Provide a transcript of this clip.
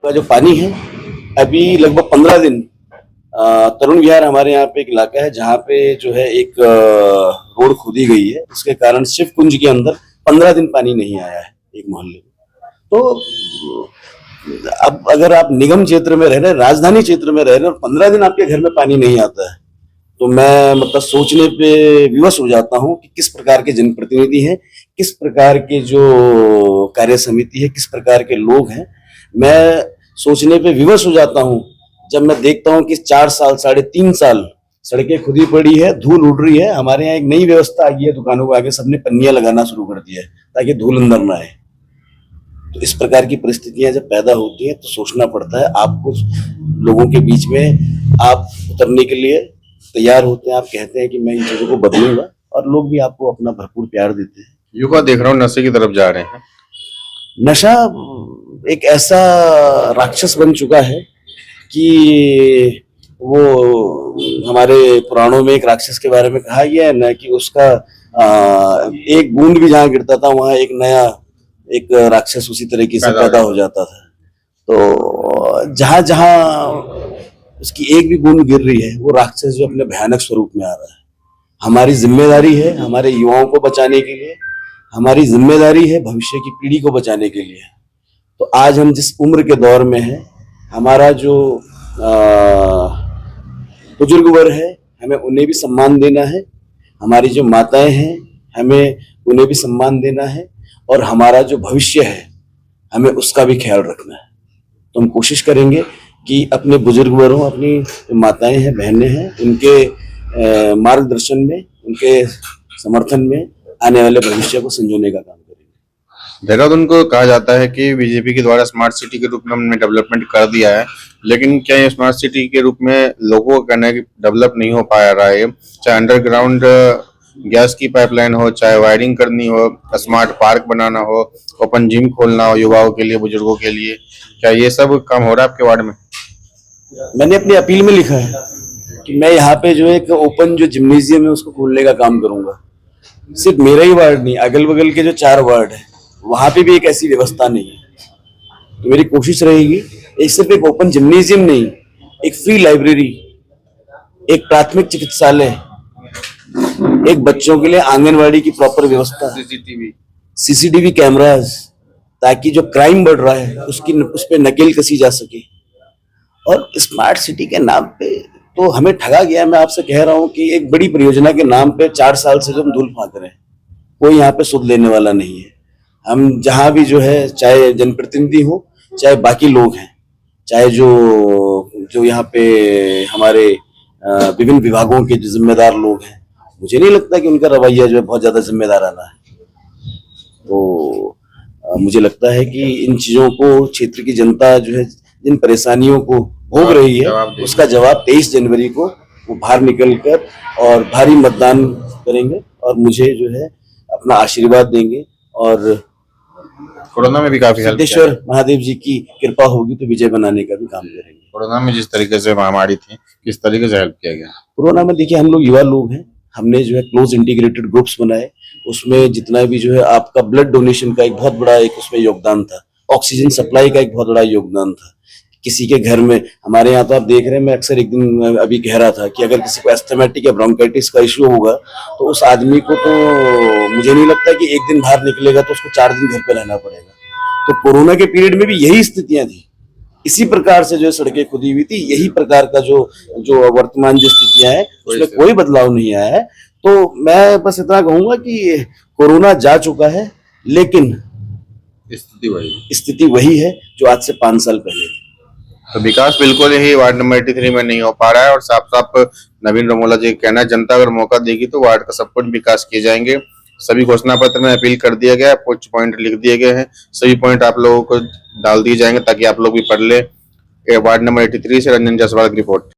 का जो पानी है, अभी लगभग 15 दिन तरुण विहार हमारे यहाँ पे एक इलाका है जहाँ पे जो है एक रोड खोदी गई है, उसके कारण शिव कुंज के अंदर 15 दिन पानी नहीं आया है एक मोहल्ले में। तो अब अगर आप निगम क्षेत्र में रह रहे हैं, राजधानी क्षेत्र में रह रहे हैं और 15 दिन आपके घर में पानी नहीं आता है, तो मैं मतलब सोचने पे विवश हो जाता हूँ कि किस प्रकार के जनप्रतिनिधि हैं, किस प्रकार के जो कार्य समिति है, किस प्रकार के लोग हैं। मैं सोचने पे विवश हो जाता हूँ जब मैं देखता हूँ कि 4 साल 3.5 साल सड़कें खुदी पड़ी है, धूल उड़ रही है। हमारे यहाँ एक नई व्यवस्था आ गई है, दुकानों को आगे सबने पन्नियां लगाना शुरू कर दिया है ताकि धूल अंदर ना आए। तो इस प्रकार की परिस्थितियां जब पैदा होती हैं तो सोचना पड़ता है। आप कुछ लोगों के बीच में आप उतरने के लिए तैयार होते हैं, आप कहते हैं कि मैं इन चीजों को बदलूंगा, और लोग भी आपको अपना भरपूर प्यार देते हैं। युवा देख रहा हूँ नशे की तरफ जा रहे हैं। नशा एक ऐसा राक्षस बन चुका है कि वो हमारे पुराणों में एक राक्षस के बारे में कहा गया है ना कि उसका एक बूंद भी जहाँ गिरता था वहां एक नया एक राक्षस उसी तरीके से पैदा हो जाता था। तो जहां जहां उसकी एक भी बूंद गिर रही है वो राक्षस जो अपने भयानक स्वरूप में आ रहा है। हमारी जिम्मेदारी है हमारे युवाओं को बचाने के लिए, हमारी जिम्मेदारी है भविष्य की पीढ़ी को बचाने के लिए। तो आज हम जिस उम्र के दौर में हैं, हमारा जो बुजुर्ग वर्ग है, हमें उन्हें भी सम्मान देना है, हमारी जो माताएं हैं हमें उन्हें भी सम्मान देना है, और हमारा जो भविष्य है हमें उसका भी ख्याल रखना है। तो हम कोशिश करेंगे कि अपने बुजुर्ग वर्गों, अपनी माताएं हैं, बहनें हैं, उनके मार्गदर्शन में, उनके समर्थन में आने वाले भविष्य को संजोने का काम करेंगे। देहरादून को कहा जाता है कि बीजेपी के द्वारा स्मार्ट सिटी के रूप में हमने डेवलपमेंट कर दिया है, लेकिन क्या ये स्मार्ट सिटी के रूप में लोगों का कहना है कि डेवलप नहीं हो पा रहा है। चाहे अंडरग्राउंड गैस की पाइपलाइन हो, चाहे वायरिंग करनी हो, स्मार्ट पार्क बनाना हो, ओपन जिम खोलना हो युवाओं के लिए, बुजुर्गों के लिए, क्या ये सब काम हो रहा है आपके वार्ड में? मैंने अपनी अपील में लिखा है कि मैं यहाँ पे जो एक ओपन जो जिम्नेजियम है उसको खोलने का काम करूंगा। सिर्फ मेरा ही वार्ड नहीं, अगल बगल के जो 4 वार्ड है वहां पे भी एक ऐसी व्यवस्था नहीं है। तो मेरी कोशिश रहेगी एक सिर्फ एक ओपन जिम्नेजियम नहीं, एक फ्री लाइब्रेरी, एक प्राथमिक चिकित्सालय, एक बच्चों के लिए आंगनवाड़ी की प्रॉपर व्यवस्था, सीसीटीवी कैमरास, ताकि जो क्राइम बढ़ रहा है उस पर नकेल कसी जा सके। और स्मार्ट सिटी के नाम पे तो हमें ठगा गया। मैं आपसे कह रहा हूं कि एक बड़ी परियोजना के नाम पे 4 साल से जो हम धूल फांक रहे हैं, कोई यहाँ पे सुध लेने वाला नहीं है। हम जहां भी जो है, चाहे जनप्रतिनिधि हो, चाहे बाकी लोग हैं, चाहे जो यहाँ पे हमारे विभिन्न विभागों के जो जिम्मेदार लोग हैं, मुझे नहीं लगता कि उनका रवैया जो है बहुत ज्यादा जिम्मेदाराना है। तो मुझे लगता है कि इन चीजों को क्षेत्र की जनता जो है जिन परेशानियों को भोग रही है उसका जवाब 23 जनवरी को वो बाहर निकलकर और भारी मतदान करेंगे और मुझे जो है अपना आशीर्वाद देंगे। और कोरोना में भी काफी सिद्धेश्वर महादेव जी की कृपा होगी तो विजय बनाने का भी काम करेंगे। कोरोना में जिस तरीके से महामारी थी, किस तरीके से हेल्प किया गया? कोरोना में देखिए, हम लोग युवा लोग हैं, हमने जो है क्लोज इंटीग्रेटेड ग्रुप्स बनाए, उसमें जितना भी जो है आपका ब्लड डोनेशन का एक बहुत बड़ा एक उसमें योगदान था, ऑक्सीजन सप्लाई का एक बहुत बड़ा योगदान था। किसी के घर में, हमारे यहाँ तो आप देख रहे हैं, मैं अक्सर एक दिन अभी कह रहा था कि अगर किसी को एस्थमेटिक या ब्रोंकाइटिस का इश्यू होगा तो उस आदमी को तो मुझे नहीं लगता कि एक दिन बाहर निकलेगा तो उसको 4 दिन घर पे रहना पड़ेगा। तो कोरोना के पीरियड में भी यही स्थितियां थी, इसी प्रकार से जो सड़कें खुदी हुई थी, यही प्रकार का जो वर्तमान जो स्थितियां हैं उसमें कोई बदलाव नहीं आया है। तो मैं बस इतना कहूंगा कि कोरोना जा चुका है, लेकिन स्थिति वही है जो आज से 5 साल पहले थी। तो विकास बिल्कुल ही वार्ड नंबर 83 में नहीं हो पा रहा है, और साफ साफ नवीन रमोला जी का कहना है जनता अगर मौका देगी तो वार्ड का सब कुछ विकास किए जाएंगे। सभी घोषणा पत्र में अपील कर दिया गया है, कुछ पॉइंट लिख दिए गए हैं, सभी पॉइंट आप लोगों को डाल दिए जाएंगे ताकि आप लोग भी पढ़ ले। वार्ड नंबर 83 से रंजन जायसवाल की रिपोर्ट।